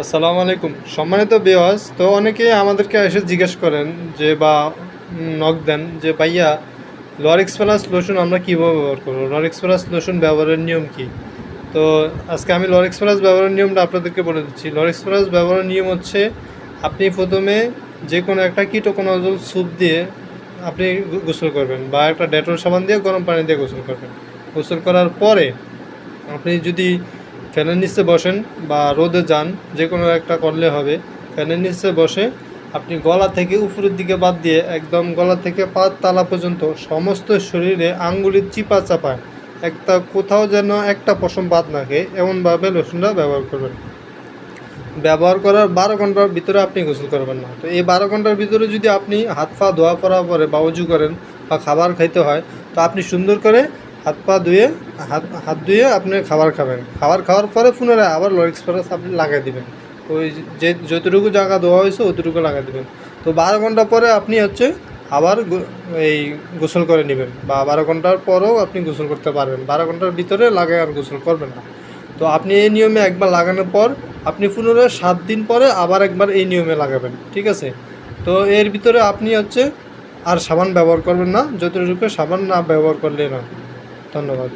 আসসালামু আলাইকুম সম্মানিত ভিউয়ার্স। তো অনেকেই আমাদেরকে এসে জিজ্ঞেস করেন যে বা নক দেন যে ভাইয়া লরিক্স প্লাস লোশন আমরা কীভাবে ব্যবহার করবো, লরিক্স প্লাস লোশন ব্যবহারের নিয়ম কী। তো আজকে আমি লরিক্স প্লাস ব্যবহারের নিয়মটা আপনাদেরকে বলে দিচ্ছি। লরিক্স প্লাস ব্যবহারের নিয়ম হচ্ছে, আপনি প্রথমে যে কোনো একটা কীটকনাশক স্যুপ দিয়ে আপনি গোসল করবেন, বা একটা ডেটল সাবান দিয়ে গরম পানি দিয়ে গোসল করবেন। গোসল করার পরে আপনি যদি ফ্যানের নিচে বসেন বা রোদে যান, যে কোনো একটা করলে হবে। ফ্যানের নিচে বসে আপনি গলা থেকে উপরের দিকে বাদ দিয়ে একদম গলা থেকে পা তালা পর্যন্ত সমস্ত শরীরে আঙ্গুলির চিপা চাপায় একটা কোথাও যেন একটা পশম বাদ না খেয়ে এমনভাবে লোশনটা ব্যবহার করবেন। ব্যবহার করার 12 ঘন্টার ভিতরে আপনি গোসল করবেন না। তো এই 12 ঘন্টার ভিতরে যদি আপনি হাত পা ধোয়া পড়ার পরে বা উজু করেন বা খাবার খাইতে হয়, তো আপনি সুন্দর করে হাত পা ধুয়ে হাত ধুয়ে আপনি খাবার খাবেন। খাবার খাওয়ার পরে পুনরায় আবার লরিক্স প্লাস আপনি লাগাই দেবেন। ওই যে যতটুকু জায়গা ধোয়া হয়েছে অতটুকু লাগাই দেবেন। তো 12 ঘন্টা পরে আপনি আবার এই গোসল করে নেবেন, বা 12 ঘন্টার পরেও আপনি গোসল করতে পারবেন। 12 ঘন্টার ভিতরে লাগায় আর গোসল করবেন না। তো আপনি এই নিয়মে একবার লাগানোর পর আপনি পুনরায় 7 দিন পরে আবার একবার এই নিয়মে লাগাবেন, ঠিক আছে। তো এর ভিতরে আপনি আর সাবান ব্যবহার করবেন না, যতটুকু সাবান না ব্যবহার করলে না। ধন্যবাদ।